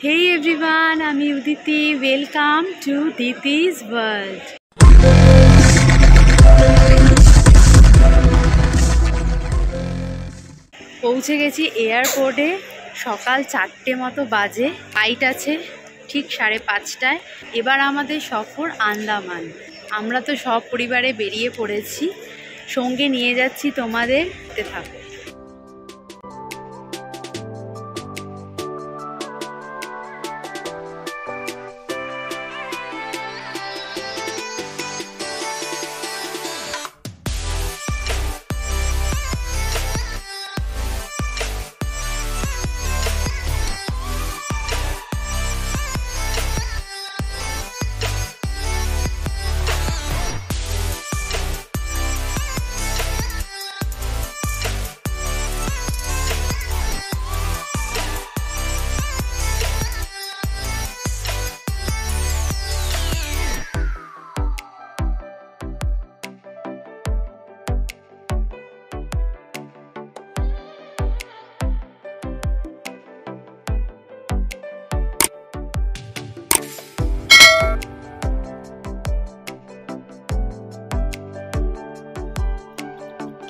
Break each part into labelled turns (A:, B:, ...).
A: Hey everyone, আমি Uditi. Welcome to Diti's world. পৌঁছে গেছি এয়ারপোর্টে। সকাল 4টে মতো বাজে। ফ্লাইট আছে ঠিক 5:30টায়। এবার আমাদের সফর আন্দামান। আমরা তো সব পরিবারে বেরিয়ে পড়েছি, সঙ্গে নিয়ে যাচ্ছি তোমাদের। থাকো।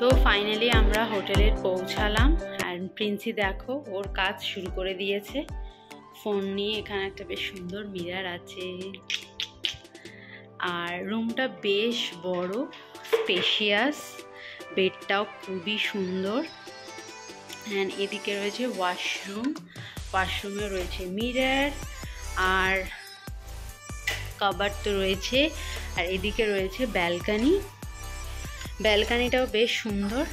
A: তো ফাইনালি আমরা হোটেলে পৌঁছালাম। আর প্রিন্সি দেখো ওর কাজ শুরু করে দিয়েছে ফোন নিয়ে। এখানে একটা বেশ সুন্দর মিরর আছে। আর রুমটা বেশ বড়, স্পেশিয়াস। বেডটাও খুবই সুন্দর। অ্যান্ড এদিকে রয়েছে ওয়াশরুম। ওয়াশরুমে রয়েছে মিরর আর কাবার্ড তো রয়েছে। আর এদিকে রয়েছে ব্যালকনি। ব্যালকানিটাও বেশ সুন্দর।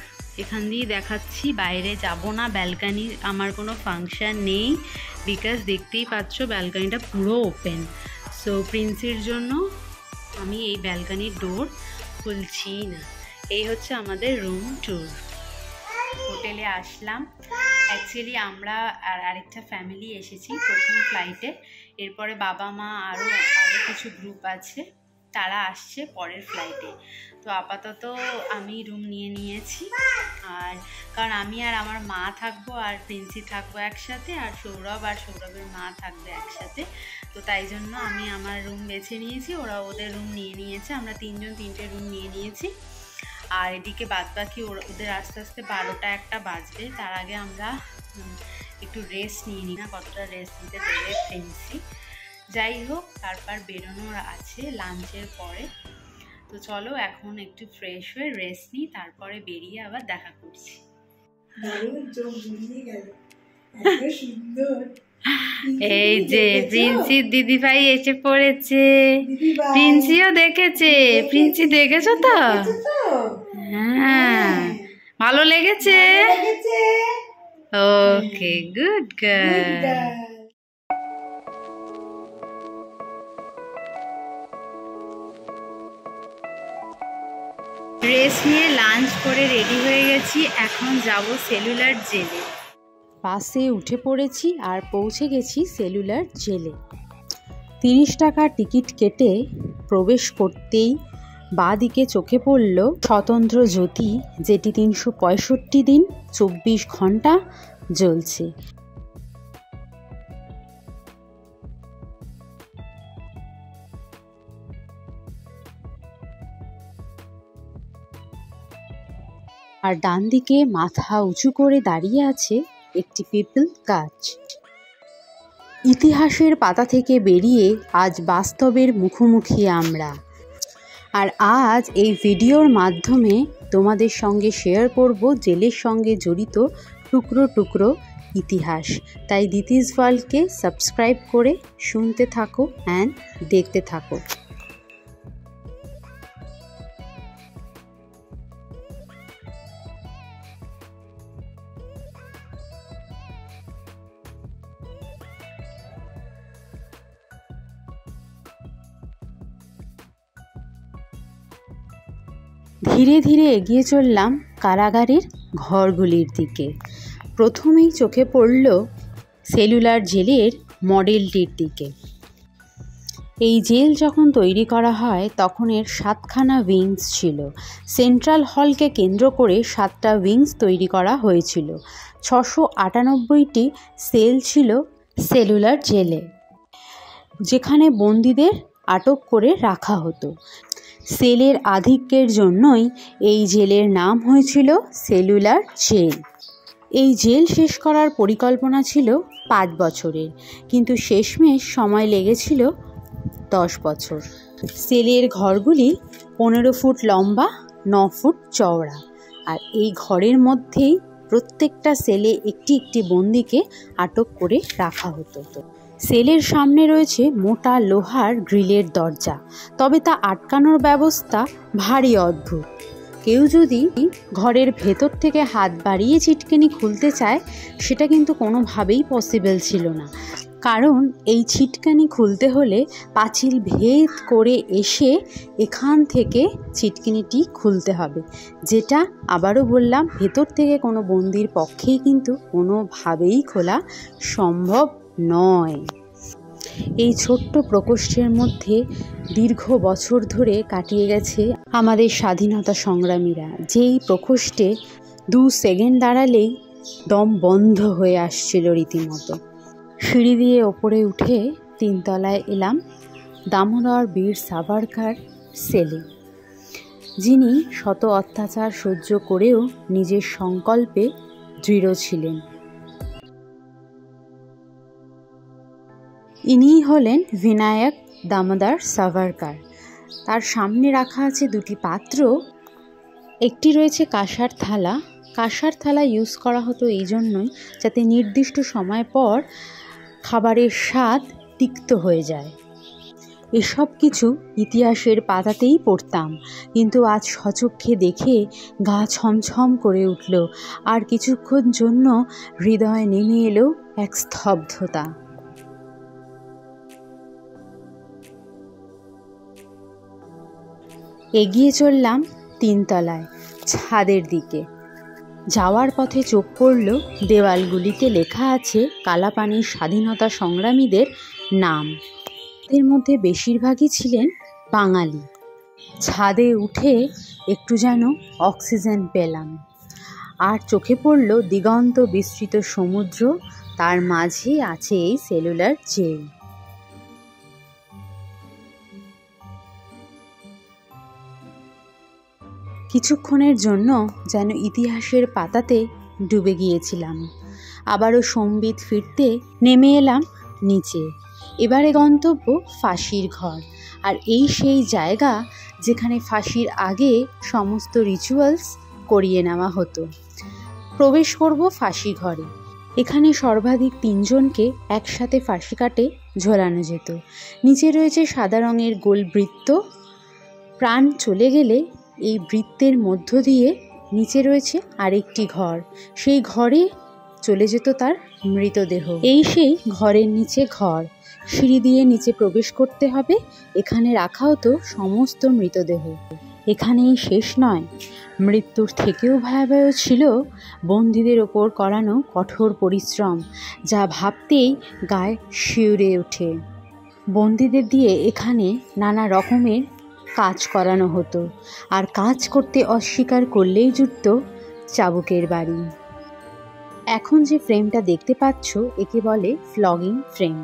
A: এখান দিয়ে দেখাচ্ছি, বাইরে যাব না। ব্যালকানি আমার কোনো ফাংশন নেই, বিকজ দেখতেই পাচ্ছ ব্যালকানিটা পুরো ওপেন। সো প্রিন্সির জন্য আমি এই ব্যালকানির ডোর খুলছি না। এই হচ্ছে আমাদের রুম ট্যুর। হোটেলে আসলাম। অ্যাকচুয়ালি আমরা আর আরেকটা ফ্যামিলি এসেছি প্রথম ফ্লাইটে। এরপরে বাবা মা আরও কিছু গ্রুপ আছে, তারা আসছে পরের ফ্লাইটে। তো আপাতত আমি রুম নিয়ে নিয়েছি। আর কারণ আমি আর আমার মা থাকবো, আর প্রিন্সি থাকবো একসাথে, আর সৌরভ আর সৌরভের মা থাকবে একসাথে। তো তাই জন্য আমি আমার রুম বেছে নিয়েছি, ওরা ওদের রুম নিয়ে নিয়েছে। আমরা 3জন 3টে রুম নিয়ে নিয়েছি। আর এদিকে বাদবাকি ওদের আস্তে আস্তে 12টা-1টা বাজবে। তার আগে আমরা একটু রেস্ট নিয়ে নিই। না কতটা রেস্ট নিতে দেবে প্রিন্সি। যাই হোক, তারপর বেরোনোর আছে লাঞ্চের পরে। তো চলো এখন একটু ফ্রেশ হয়ে রেস্ট নিই, তারপরে বেরিয়ে আবার দেখা করছি। এই যে প্রিন্সির দিদি ভাই এসে পড়েছে। প্রিন্সিও দেখেছে। প্রিন্সি দেখেছো তো? হ্যাঁ, ভালো লেগেছে। ওকে, গুড গার্ল। রেস্ট নিয়ে লাঞ্চ করে রেডি হয়ে গেছি। এখন যাব সেলুলার জেলে। বাসে উঠে পড়েছি আর পৌঁছে গেছি সেলুলার জেলে। 30 টাকার টিকিট কেটে প্রবেশ করতেই বাঁ দিকে চোখে পড়ল স্বতন্ত্র জ্যোতি, যেটি 365 দিন 24 ঘন্টা জ্বলছে। আর ডান দিকে মাথা উঁচু করে দাঁড়িয়ে আছে একটি পিপল গাছ। ইতিহাসের পাতা থেকে বেরিয়ে আজ বাস্তবের মুখোমুখি আমরা। আর আজ এই ভিডিওর মাধ্যমে তোমাদের সঙ্গে শেয়ার করব জেলের সঙ্গে জড়িত টুকরো টুকরো ইতিহাস। তাই দিতিস ওয়ার্ল্ডকে সাবস্ক্রাইব করে শুনতে থাকো অ্যান্ড দেখতে থাকো। ধীরে ধীরে এগিয়ে চললাম কারাগারের ঘরগুলির দিকে। প্রথমেই চোখে পড়ল সেলুলার জেলের মডেলটির দিকে। এই জেল যখন তৈরি করা হয় তখন এর 7খানা উইংস ছিল। সেন্ট্রাল হলকে কেন্দ্র করে 7টা উইংস তৈরি করা হয়েছিল। 698টি সেল ছিল সেলুলার জেলে, যেখানে বন্দীদের আটক করে রাখা হতো। সেলের আধিক্যের জন্যই এই জেলের নাম হয়েছিল সেলুলার জেল। এই জেল শেষ করার পরিকল্পনা ছিল 5 বছরের, কিন্তু শেষমেশ সময় লেগেছিল 10 বছর। সেলের ঘরগুলি 15 ফুট লম্বা, 9 ফুট চওড়া, আর এই ঘরের মধ্যেই প্রত্যেকটা সেলে একটি একটি বন্দীকে আটক করে রাখা হতো। সেলের সামনে রয়েছে মোটা লোহার গ্রিলের দরজা, তবে তা আটকানোর ব্যবস্থা ভারী অদ্ভুত। কেউ যদি ঘরের ভেতর থেকে হাত বাড়িয়ে ছিটকিনি খুলতে চায়, সেটা কিন্তু কোনোভাবেই পসিবল ছিল না, কারণ এই ছিটকিনি খুলতে হলে পাঁচিল ভেদ করে এসে এখান থেকে ছিটকিনিটি খুলতে হবে, যেটা আবারও বললাম ভেতর থেকে কোনো বন্দির পক্ষেই কিন্তু কোনোভাবেই খোলা সম্ভব নয়। এই ছোট্ট প্রকোষ্ঠের মধ্যে দীর্ঘ বছর ধরে কাটিয়ে গেছে আমাদের স্বাধীনতা সংগ্রামীরা, যেই প্রকোষ্ঠে 2 সেকেন্ড দাঁড়ালেই দম বন্ধ হয়ে আসছিল রীতিমতো। সিঁড়ি দিয়ে ওপরে উঠে 3 তলায় এলাম দামোদর বীর সাভারকার সেলে, যিনি শত অত্যাচার সহ্য করেও নিজের সংকল্পে দৃঢ় ছিলেন। ইনিই হলেন বিনায়ক দামোদর সাভারকার। তার সামনে রাখা আছে 2টি পাত্র। একটি রয়েছে কাঁসার থালা। কাঁসার থালা ইউজ করা হতো এই জন্যই যাতে নির্দিষ্ট সময় পর খাবারের স্বাদ তিক্ত হয়ে যায়। এসব কিছু ইতিহাসের পাতাতেই পড়তাম, কিন্তু আজ সচক্ষে দেখে গা ছমছম করে উঠল, আর কিছুক্ষণ জন্য হৃদয়ে নেমে এলো এক স্তব্ধতা। এগিয়ে চললাম 3 তলায় ছাদের দিকে। যাওয়ার পথে চোখ পড়ল দেওয়ালগুলিতে লেখা আছে কালাপানির স্বাধীনতা সংগ্রামীদের নাম। এর মধ্যে বেশিরভাগই ছিলেন বাঙালি। ছাদে উঠে একটু যেন অক্সিজেন পেলাম, আর চোখে পড়ল দিগন্ত বিস্তৃত সমুদ্র, তার মাঝে আছে এই সেলুলার জেল। কিছুক্ষণের জন্য যেন ইতিহাসের পাতাতে ডুবে গিয়েছিলাম। আবারও সম্বিত ফিরতে নেমে এলাম নিচে। এবারে গন্তব্য ফাঁসির ঘর, আর এই সেই জায়গা যেখানে ফাঁসির আগে সমস্ত রিচুয়ালস করিয়ে নেওয়া হতো। প্রবেশ করব ফাঁসি ঘরে। এখানে সর্বাধিক 3 জনকে একসাথে ফাঁসি কাটে ঝোলানো যেত। নিচে রয়েছে সাদা রঙের গোল বৃত্ত। প্রাণ চলে গেলে এই বৃত্তের মধ্য দিয়ে নিচে রয়েছে আরেকটি ঘর, সেই ঘরে চলে যেত তার মৃতদেহ। এই সেই ঘরের নিচে ঘর, সিঁড়ি দিয়ে নিচে প্রবেশ করতে হবে। এখানে রাখা হতো সমস্ত মৃতদেহ। এখানেই শেষ নয়, মৃত্যুর থেকেও ভয়াবহ ছিল বন্দীদের ওপর করানো কঠোর পরিশ্রম, যা ভাবতেই গায়ে শিউরে ওঠে। বন্দীদের দিয়ে এখানে নানা রকমের কাজ করানো হতো, আর কাজ করতে অস্বীকার করলেই জুটত চাবুকের বাড়ি। এখন যে ফ্রেমটা দেখতে পাচ্ছ একে বলে ফ্লগিং ফ্রেম।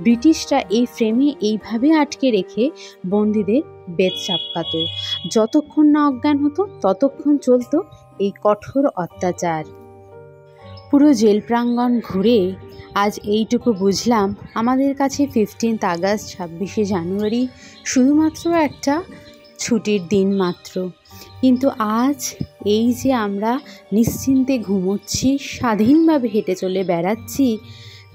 A: ব্রিটিশরা এই ফ্রেমে এইভাবে আটকে রেখে বন্দীদের বেত চাপকাতো। যতক্ষণ না অজ্ঞান হতো ততক্ষণ চলতো এই কঠোর অত্যাচার। পুরো জেল প্রাঙ্গণ ঘুরে আজ এইটুকু বুঝলাম, আমাদের কাছে 15 আগস্ট 26শে জানুয়ারি শুধুমাত্র একটা ছুটির দিন মাত্র। কিন্তু আজ এই যে আমরা নিশ্চিন্তে ঘুমোচ্ছি, স্বাধীনভাবে হেঁটে চলে বেড়াচ্ছি,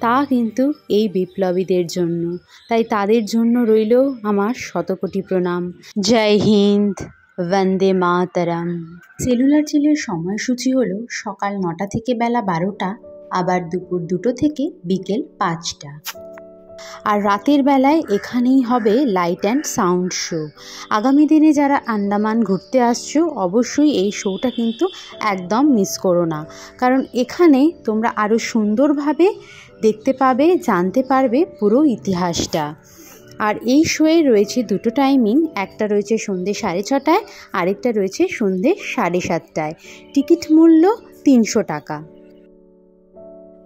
A: তা কিন্তু এই বিপ্লবীদের জন্য। তাই তাদের জন্য রইল আমার শতকোটি প্রণাম। জয় হিন্দ, বন্দে মাতরম। সেলুলার জেলের সময়সূচি হলো সকাল 9টা থেকে বেলা 12টা, আবার দুপুর 2টো থেকে বিকেল 5টা। আর রাতের বেলায় এখানেই হবে লাইট অ্যান্ড সাউন্ড শো। আগামী দিনে যারা আন্দামান ঘুরতে আসছো অবশ্যই এই শোটা কিন্তু একদম মিস করো না, কারণ এখানে তোমরা আরও সুন্দরভাবে দেখতে পাবে, জানতে পারবে পুরো ইতিহাসটা। আর এই শোয়ে রয়েছে 2টো টাইমিং, একটা রয়েছে সন্ধ্যে 6:30টায়, আরেকটা রয়েছে সন্ধ্যে 7:30টায়। টিকিট মূল্য 300 টাকা।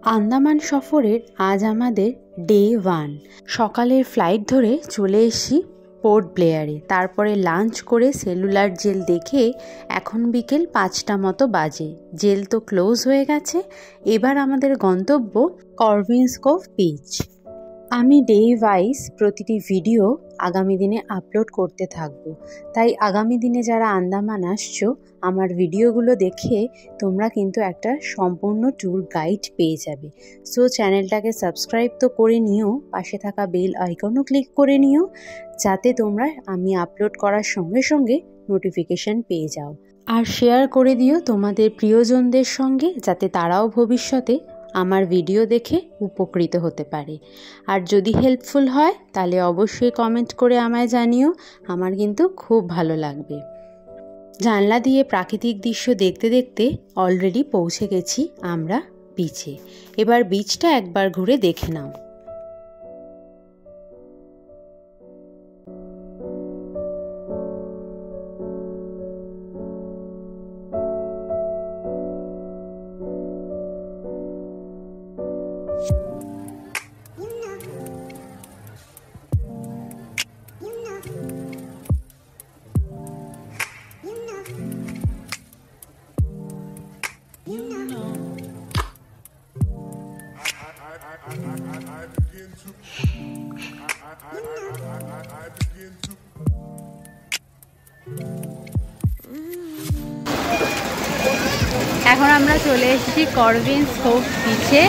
A: আন্দামান সফরের আজ আমাদের ডে 1। সকালের ফ্লাইট ধরে চলে এসেছি পোর্ট ব্লেয়ারে। তারপরে লাঞ্চ করে সেলুলার জেল দেখে এখন বিকেল 5টা মতো বাজে। জেল তো ক্লোজ হয়ে গেছে। এবার আমাদের গন্তব্য করভিন্স কোভ বিচ। আমি ডে ওয়াইজ প্রতিটি ভিডিও আগামী দিনে আপলোড করতে থাকব। তাই আগামী দিনে যারা আন্দামান আসছো, আমার ভিডিওগুলো দেখে তোমরা কিন্তু একটা সম্পূর্ণ ট্যুর গাইড পেয়ে যাবে। সো চ্যানেলটাকে সাবস্ক্রাইব তো করে নিও, পাশে থাকা বেল আইকনও ক্লিক করে নিও, যাতে তোমরা আমি আপলোড করার সঙ্গে সঙ্গে নোটিফিকেশান পেয়ে যাও। আর শেয়ার করে দিও তোমাদের প্রিয়জনদের সঙ্গে, যাতে তারাও ভবিষ্যতে আমার ভিডিও দেখে উপকৃত হতে পারে। আর যদি হেল্পফুল হয় তাহলে অবশ্যই কমেন্ট করে আমায় জানিও, আমার কিন্তু খুব ভালো লাগবে। জানলা দিয়ে প্রাকৃতিক দৃশ্য দেখতে দেখতে অলরেডি পৌঁছে গেছি আমরা বিচে। এবার বিচটা একবার ঘুরে দেখে নাও। এখন আমরা চলে এসেছি করভিন্স কোভ বিচে।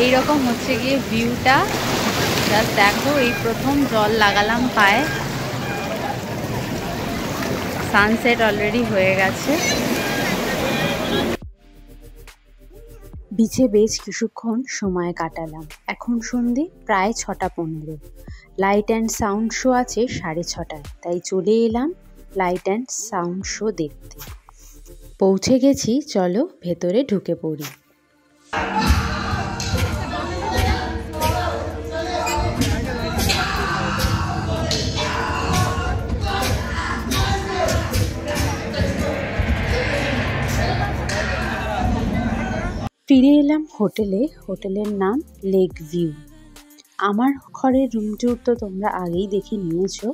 A: এইরকম হচ্ছে গিয়ে ভিউটা, জাস্ট দেখো। এই প্রথম জল লাগালাম পায়ে। সানসেট অলরেডি হয়ে গেছে। বিচে বেশ কিছুক্ষণ সময় কাটালাম। এখন সন্ধে প্রায় 6:15। লাইট অ্যান্ড সাউন্ড শো আছে 6:30টায়, তাই চলে এলাম লাইট অ্যান্ড সাউন্ড শো দেখতে। পৌঁছে গেছি, চলো ভেতরে ঢুকে পড়ি। ফিরে এলাম হোটেলে। হোটেলের নাম লেক ভিউ। আমার ঘরের রুম ট্যুর তো তোমরা আগেই দেখে নিয়েছো।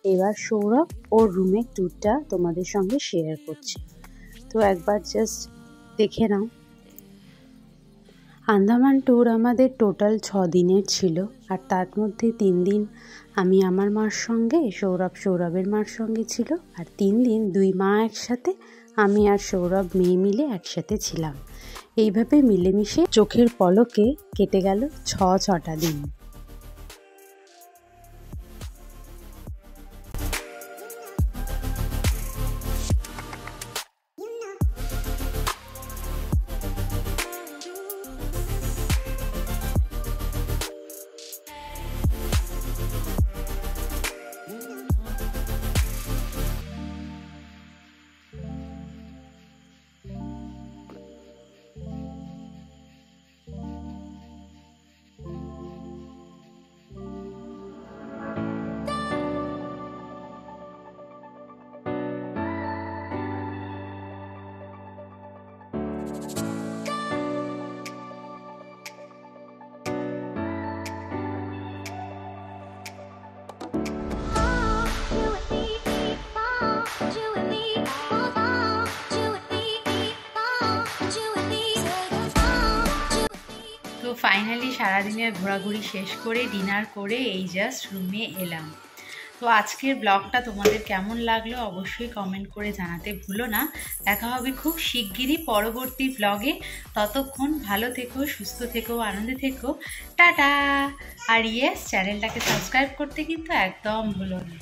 A: এবার সৌরভ ওর রুমের ট্যুরটা তোমাদের সঙ্গে শেয়ার করছি, তো একবার জাস্ট দেখে নাও। আন্দামান ট্যুর আমাদের টোটাল 6 দিনের ছিল, আর তার মধ্যে 3 দিন আমি আমার মার সঙ্গে, সৌরভের মার সঙ্গে ছিল, আর 3 দিন 2 মা একসাথে, আমি আর সৌরভ মেয়ে মিলে একসাথে ছিলাম। এইভাবে মিলেমিশে চোখের পলকে কেটে গেল 6টা দিন। তো ফাইনালি সারাদিনের ঘোরাঘুরি শেষ করে ডিনার করে এই জাস্ট রুমে এলাম। তো আজকের ব্লগটা তোমাদের কেমন লাগলো অবশ্যই কমেন্ট করে জানাতে ভুলো না। দেখা হবে খুব শিগগিরই পরবর্তী ব্লগে। ততক্ষণ ভালো থেকো, সুস্থ থেকো, আনন্দে থেকো। টাটা। আর ইয়েস, চ্যানেলটাকে সাবস্ক্রাইব করতে কিন্তু একদম ভুলো না।